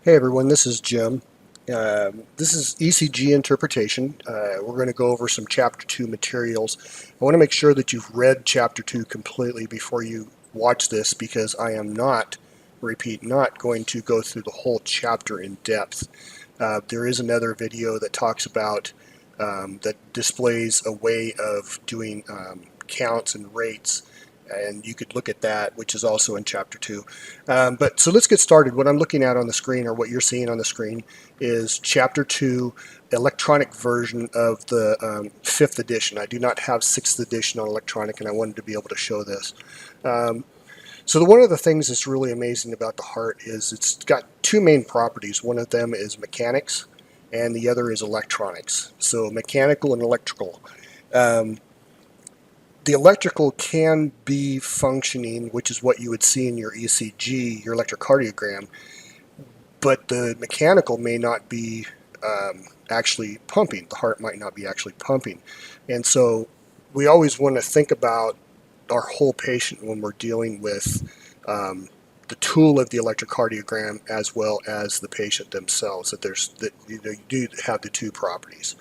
Hey everyone, this is Jim. This is ECG interpretation. We're going to go over some Chapter 2 materials. I want to make sure that you've read Chapter 2 completely before you watch this because I am not, repeat, not going to go through the whole chapter in depth. There is another video that talks about, that displays a way of doing counts and rates, and you could look at that, which is also in Chapter 2. But so let's get started. What I'm looking at on the screen, or what you're seeing on the screen, is Chapter 2 electronic version of the 5th edition. I do not have 6th edition on electronic, and I wanted to be able to show this. So one of the things that's really amazing about the heart is it's got two main properties. One of them is mechanics, and the other is electronics. So mechanical and electrical. The electrical can be functioning, which is what you would see in your ECG, your electrocardiogram, but the mechanical may not be actually pumping. The heart might not be actually pumping. And so we always want to think about our whole patient when we're dealing with the tool of the electrocardiogram as well as the patient themselves, that you do have the two properties.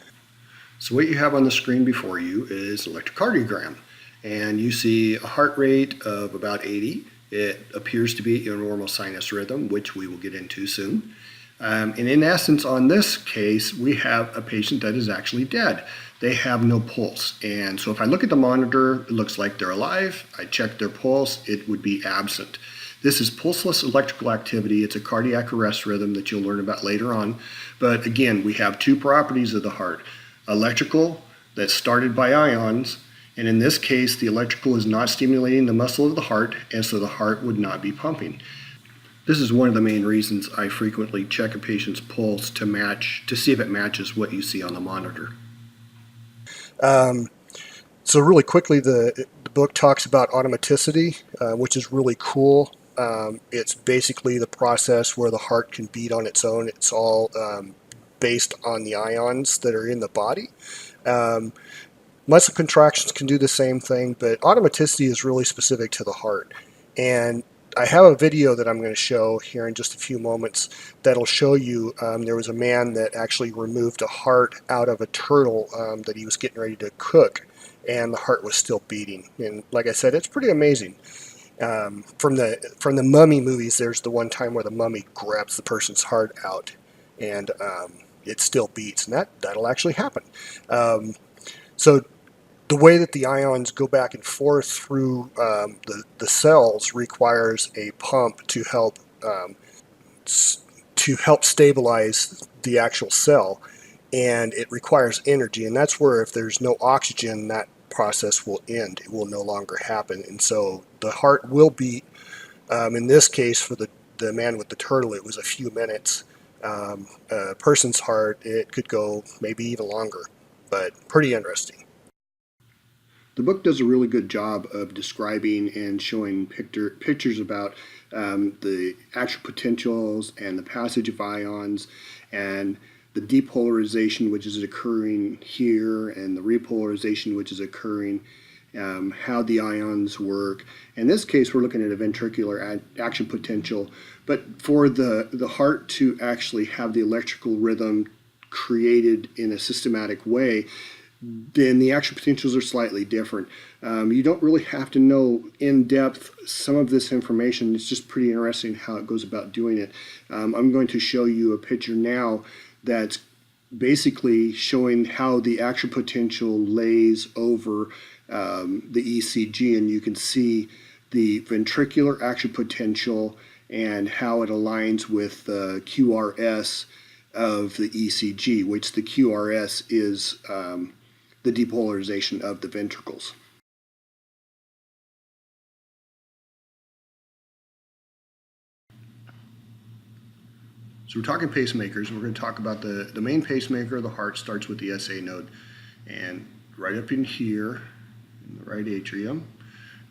So what you have on the screen before you is electrocardiogram, and you see a heart rate of about 80. It appears to be a normal sinus rhythm, which we will get into soon. And in essence, on this case, we have a patient that is actually dead. They have no pulse. And so if I look at the monitor, it looks like they're alive. I check their pulse, it would be absent. This is pulseless electrical activity. It's a cardiac arrest rhythm that you'll learn about later on. But again, we have two properties of the heart. Electrical, that's started by ions, and in this case, the electrical is not stimulating the muscle of the heart, and so the heart would not be pumping. This is one of the main reasons I frequently check a patient's pulse to see if it matches what you see on the monitor. So really quickly, the book talks about automaticity, which is really cool. It's basically the process where the heart can beat on its own. It's all based on the ions that are in the body. Muscle contractions can do the same thing, but automaticity is really specific to the heart. And I have a video that I'm going to show here in just a few moments that'll show you there was a man that actually removed a heart out of a turtle that he was getting ready to cook, and the heart was still beating. And like I said, it's pretty amazing. From the mummy movies, there's the one time where the mummy grabs the person's heart out, and it still beats, and that'll actually happen. So the way that the ions go back and forth through the cells requires a pump to help stabilize the actual cell, and it requires energy, and that's where if there's no oxygen, that process will end. It will no longer happen, and so the heart will beat. In this case, for the man with the turtle, it was a few minutes. A person's heart, it could go maybe even longer, but pretty interesting. The book does a really good job of describing and showing pictures about the actual potentials and the passage of ions and the depolarization which is occurring here and the repolarization which is occurring, how the ions work. In this case, we're looking at a ventricular action potential, but for the heart to actually have the electrical rhythm created in a systematic way, then the action potentials are slightly different. You don't really have to know in depth some of this information. It's just pretty interesting how it goes about doing it. I'm going to show you a picture now that's basically showing how the action potential lays over the ECG, and you can see the ventricular action potential and how it aligns with the QRS of the ECG, which the QRS is the depolarization of the ventricles. So we're talking pacemakers. We're going to talk about the main pacemaker of the heart starts with the SA node. And right up in here, in the right atrium,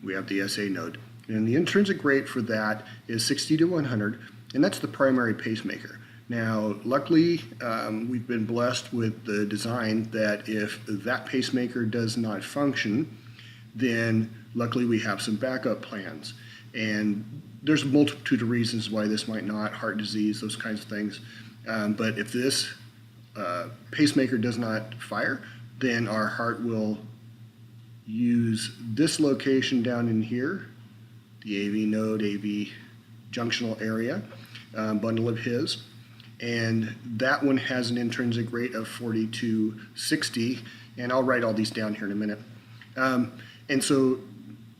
we have the SA node. And the intrinsic rate for that is 60 to 100, and that's the primary pacemaker. Now, luckily, we've been blessed with the design that if that pacemaker does not function, then luckily we have some backup plans. And there's a multitude of reasons why this might not, heart disease, those kinds of things. But if this pacemaker does not fire, then our heart will use this location down in here, the AV node, AV junctional area, bundle of His. And that one has an intrinsic rate of 40 to 60, and I'll write all these down here in a minute. And so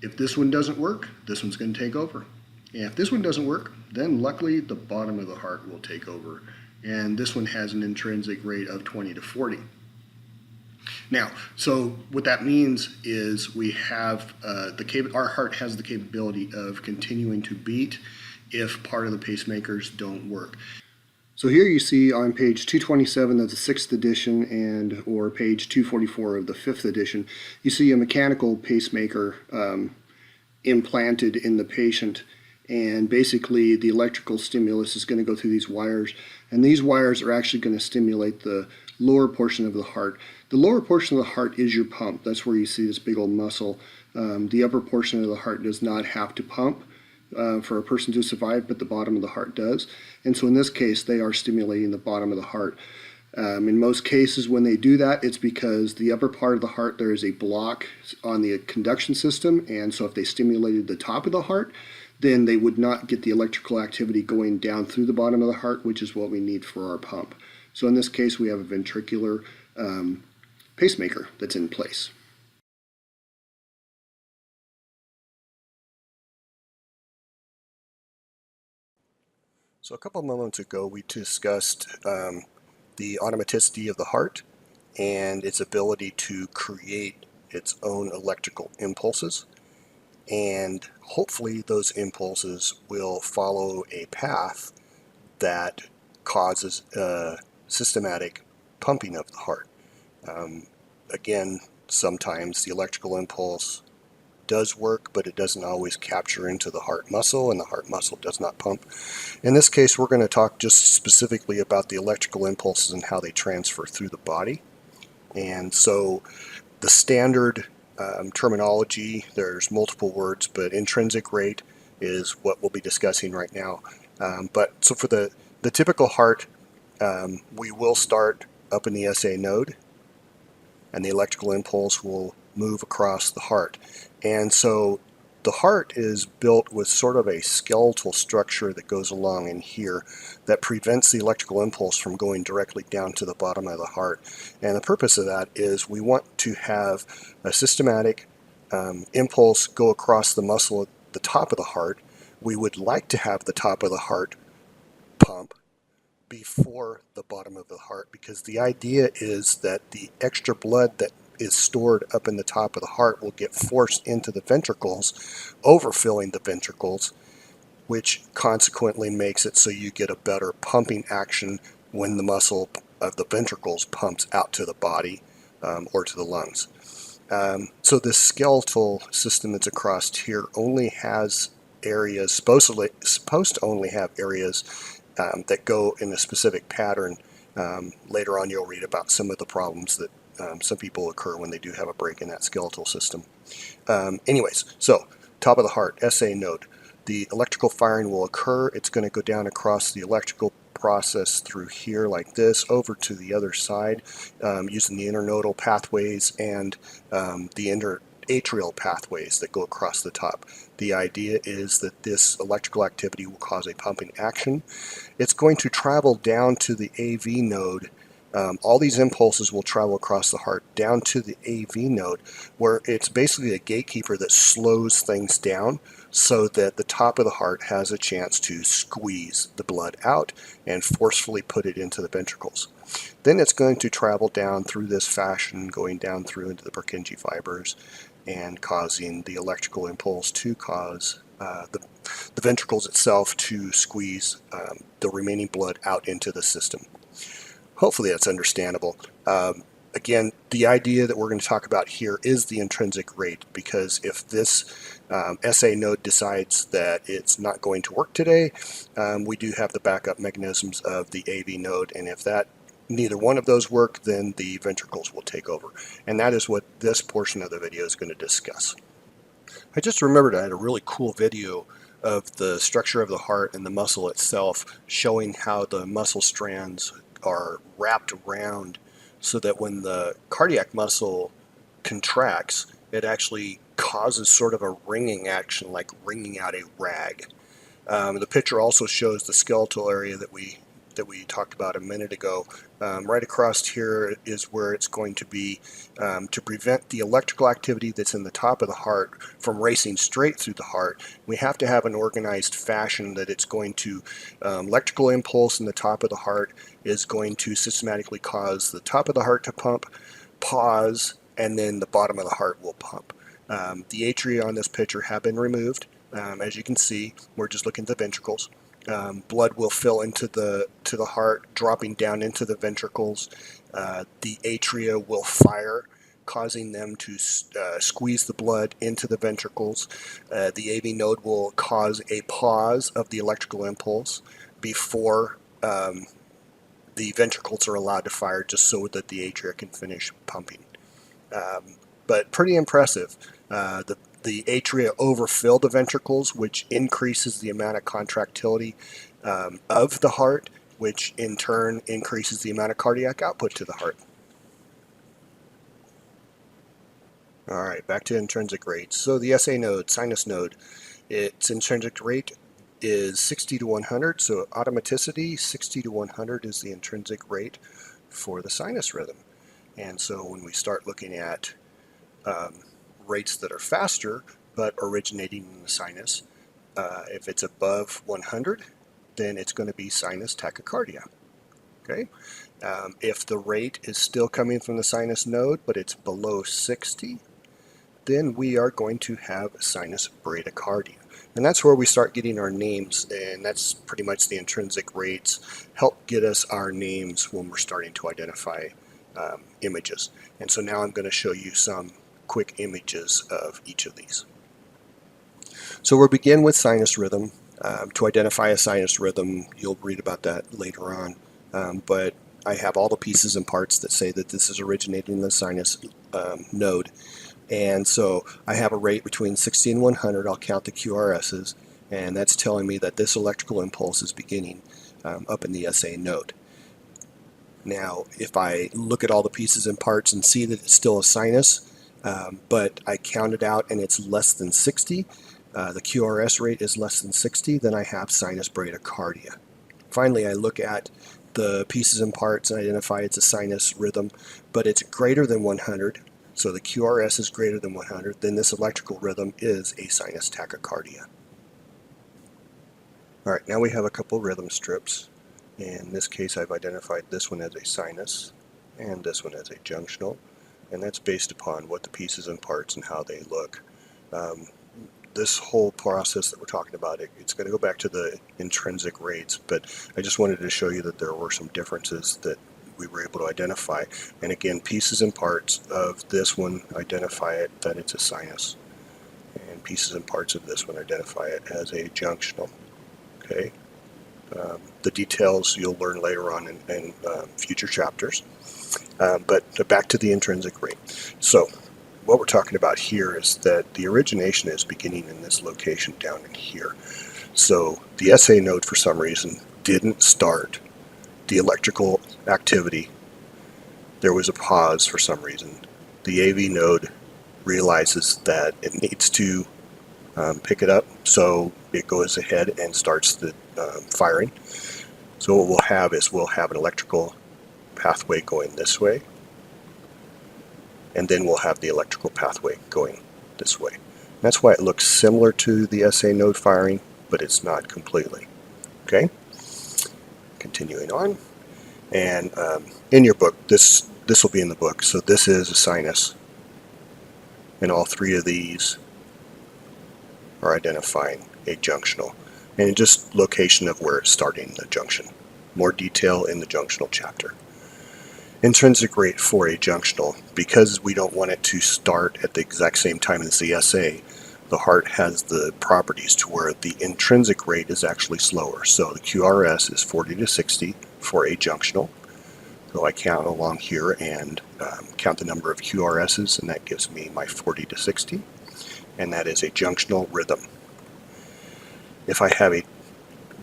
if this one doesn't work, this one's going to take over. And if this one doesn't work, then luckily the bottom of the heart will take over. And this one has an intrinsic rate of 20 to 40. Now, so what that means is we have our heart has the capability of continuing to beat if part of the pacemakers don't work. So here you see on page 227 of the 6th edition or page 244 of the 5th edition, you see a mechanical pacemaker implanted in the patient, and basically the electrical stimulus is going to go through these wires, and these wires are actually going to stimulate the lower portion of the heart. The lower portion of the heart is your pump. That's where you see this big old muscle. The upper portion of the heart does not have to pump for a person to survive, but the bottom of the heart does. And so in this case, they are stimulating the bottom of the heart. In most cases, when they do that, it's because the upper part of the heart, there is a block on the conduction system, and so if they stimulated the top of the heart, then they would not get the electrical activity going down through the bottom of the heart, which is what we need for our pump. So in this case, we have a ventricular pacemaker that's in place. So a couple of moments ago, we discussed the automaticity of the heart and its ability to create its own electrical impulses. And hopefully those impulses will follow a path that causes a systematic pumping of the heart. Again, sometimes the electrical impulse does work, but it doesn't always capture into the heart muscle, and the heart muscle does not pump. In this case, we're going to talk just specifically about the electrical impulses and how they transfer through the body. And so the standard terminology, there's multiple words, but intrinsic rate is what we'll be discussing right now. But so for the typical heart, we will start up in the SA node, and the electrical impulse will move across the heart. And so the heart is built with sort of a skeletal structure that goes along in here that prevents the electrical impulse from going directly down to the bottom of the heart. And the purpose of that is we want to have a systematic impulse go across the muscle at the top of the heart. We would like to have the top of the heart pump before the bottom of the heart, because the idea is that the extra blood that is stored up in the top of the heart will get forced into the ventricles, overfilling the ventricles, which consequently makes it so you get a better pumping action when the muscle of the ventricles pumps out to the body or to the lungs. So this skeletal system that's across here only has areas, supposed to only have areas that go in a specific pattern. Later on you'll read about some of the problems that some people occur when they do have a break in that skeletal system. Anyways, so top of the heart, SA node. The electrical firing will occur. It's going to go down across the electrical process through here like this over to the other side using the internodal pathways and the interatrial pathways that go across the top. The idea is that this electrical activity will cause a pumping action. It's going to travel down to the AV node. All these impulses will travel across the heart down to the AV node, where it's basically a gatekeeper that slows things down so that the top of the heart has a chance to squeeze the blood out and forcefully put it into the ventricles. Then it's going to travel down through this fashion, going down through into the Purkinje fibers and causing the electrical impulse to cause the ventricles itself to squeeze the remaining blood out into the system. Hopefully that's understandable. Again, the idea that we're going to talk about here is the intrinsic rate, because if this SA node decides that it's not going to work today, we do have the backup mechanisms of the AV node, and if that neither one of those work, then the ventricles will take over. And that is what this portion of the video is going to discuss. I just remembered I had a really cool video of the structure of the heart and the muscle itself, showing how the muscle strands are wrapped around so that when the cardiac muscle contracts, it actually causes sort of a ringing action, like wringing out a rag. The picture also shows the skeletal area that we talked about a minute ago. Right across here is where it's going to be to prevent the electrical activity that's in the top of the heart from racing straight through the heart. We have to have an organized fashion that it's going to electrical impulse in the top of the heart is going to systematically cause the top of the heart to pump, pause, and then the bottom of the heart will pump. The atria on this picture have been removed. As you can see, we're just looking at the ventricles. Blood will fill into the heart, dropping down into the ventricles. The atria will fire, causing them to squeeze the blood into the ventricles. The AV node will cause a pause of the electrical impulse before the ventricles are allowed to fire, just so that the atria can finish pumping. But pretty impressive. The atria overfill the ventricles, which increases the amount of contractility of the heart, which in turn increases the amount of cardiac output to the heart. All right, back to intrinsic rates. So the SA node, sinus node, its intrinsic rate is 60 to 100. So automaticity, 60 to 100 is the intrinsic rate for the sinus rhythm. And so when we start looking at rates that are faster but originating in the sinus, if it's above 100, then it's going to be sinus tachycardia. Okay. If the rate is still coming from the sinus node but it's below 60, then we are going to have sinus bradycardia. And that's where we start getting our names, and that's pretty much the intrinsic rates help get us our names when we're starting to identify images. And so now I'm going to show you some quick images of each of these. So we'll begin with sinus rhythm. To identify a sinus rhythm, you'll read about that later on, but I have all the pieces and parts that say that this is originating in the sinus node. And so I have a rate between 60 and 100. I'll count the QRSs, and that's telling me that this electrical impulse is beginning up in the SA node. Now, if I look at all the pieces and parts and see that it's still a sinus, but I count it out and it's less than 60, the QRS rate is less than 60, then I have sinus bradycardia. Finally, I look at the pieces and parts and identify it's a sinus rhythm, but it's greater than 100, so the QRS is greater than 100, then this electrical rhythm is a sinus tachycardia. All right, now we have a couple rhythm strips. In this case, I've identified this one as a sinus and this one as a junctional, and that's based upon what the pieces and parts and how they look. This whole process that we're talking about, it's going to go back to the intrinsic rates, but I just wanted to show you that there were some differences that we were able to identify. And again, pieces and parts of this one identify it that it's a sinus, and pieces and parts of this one identify it as a junctional. Okay. The details you'll learn later on in future chapters. But back to the intrinsic rate. So what we're talking about here is that the origination is beginning in this location down in here. So the SA node, for some reason, didn't start the electrical activity. There was a pause for some reason. The AV node realizes that it needs to pick it up, so it goes ahead and starts the firing. So what we'll have is we'll have an electrical pathway going this way, and then we'll have the electrical pathway going this way. That's why it looks similar to the SA node firing, but it's not completely. Okay? Continuing on. And in your book, this will be in the book, so this is a sinus, and all three of these are identifying a junctional, and just location of where it's starting the junction. More detail in the junctional chapter. Intrinsic rate for a junctional, because we don't want it to start at the exact same time as the SA, the heart has the properties to where the intrinsic rate is actually slower. So the QRS is 40 to 60 for a junctional. So I count along here and count the number of QRSs, and that gives me my 40 to 60, and that is a junctional rhythm. If I have a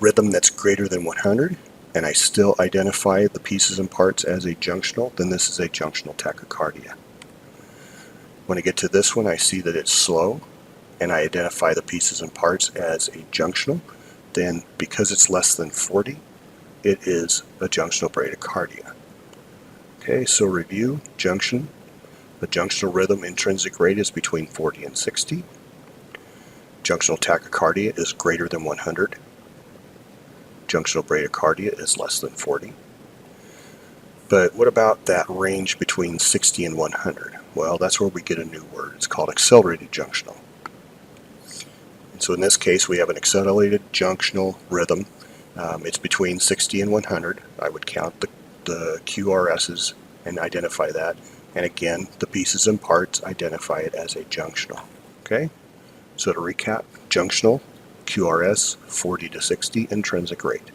rhythm that's greater than 100 and I still identify the pieces and parts as a junctional, then this is a junctional tachycardia. When I get to this one, I see that it's slow and I identify the pieces and parts as a junctional, then because it's less than 40, it is a junctional bradycardia. Okay, so review, junction. The junctional rhythm intrinsic rate is between 40 and 60. Junctional tachycardia is greater than 100. Junctional bradycardia is less than 40. But what about that range between 60 and 100? Well, that's where we get a new word. It's called accelerated junctional. And so in this case, we have an accelerated junctional rhythm. It's between 60 and 100. I would count the QRSs and identify that. And again, the pieces and parts identify it as a junctional. Okay? So to recap, junctional, QRS, 40 to 60 intrinsic rate.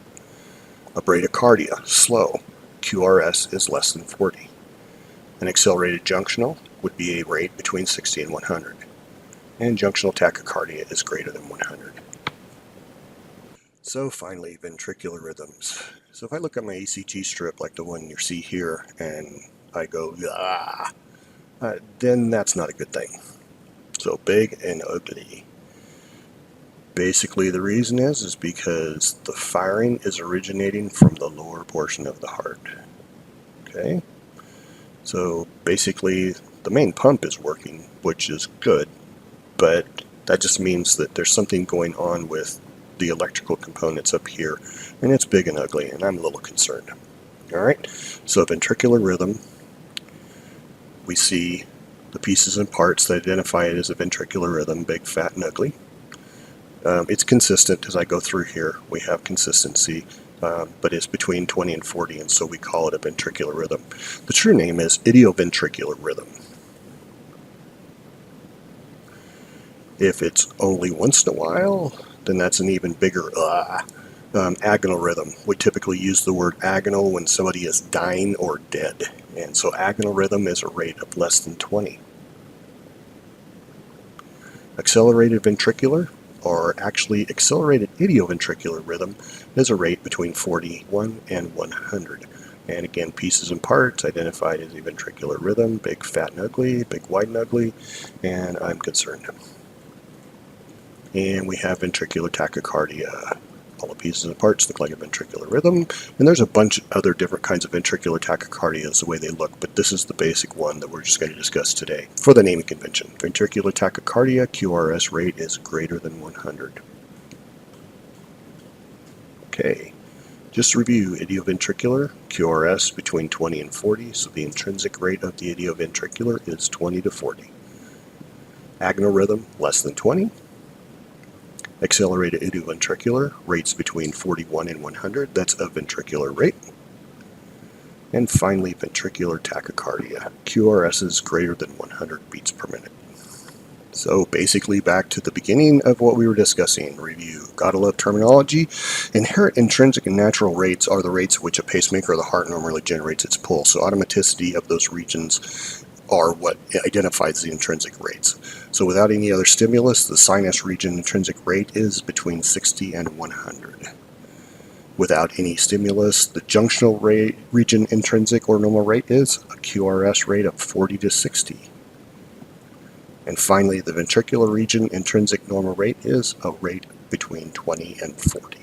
A bradycardia, slow, QRS is less than 40. An accelerated junctional would be a rate between 60 and 100. And junctional tachycardia is greater than 100. So finally, ventricular rhythms. So if I look at my ECG strip like the one you see here and I go, ah, then that's not a good thing. So big and ugly. Basically the reason is because the firing is originating from the lower portion of the heart. Okay? So basically the main pump is working, which is good, but that just means that there's something going on with the electrical components up here, and it's big and ugly, and I'm a little concerned. Alright, so ventricular rhythm, we see the pieces and parts that identify it as a ventricular rhythm, big, fat, and ugly. It's consistent as I go through here. We have consistency, but it's between 20 and 40, and so we call it a ventricular rhythm. The true name is idioventricular rhythm. If it's only once in a while, then that's an even bigger agonal rhythm. We typically use the word agonal when somebody is dying or dead, and so agonal rhythm is a rate of less than 20. Accelerated ventricular, or actually accelerated idioventricular rhythm, is a rate between 41 and 100. And again, pieces and parts identified as a ventricular rhythm, big, fat, and ugly, big, wide, and ugly, and I'm concerned. And we have ventricular tachycardia. All the pieces and parts look like a ventricular rhythm, and there's a bunch of other different kinds of ventricular tachycardias the way they look, but this is the basic one that we're just going to discuss today for the naming convention. Ventricular tachycardia, QRS rate is greater than 100. Okay, just to review, idioventricular, QRS between 20 and 40, so the intrinsic rate of the idioventricular is 20 to 40. Agonal rhythm, less than 20. Accelerated idioventricular, rates between 41 and 100, that's a ventricular rate. And finally, ventricular tachycardia, QRSs greater than 100 beats per minute. So basically back to the beginning of what we were discussing, review. Gotta love terminology. Inherent, intrinsic, and natural rates are the rates at which a pacemaker of the heart normally generates its pulse. So automaticity of those regions are what identifies the intrinsic rates. So without any other stimulus, the sinus region intrinsic rate is between 60 and 100. Without any stimulus, the junctional region intrinsic or normal rate is a QRS rate of 40 to 60. And finally, the ventricular region intrinsic normal rate is a rate between 20 and 40.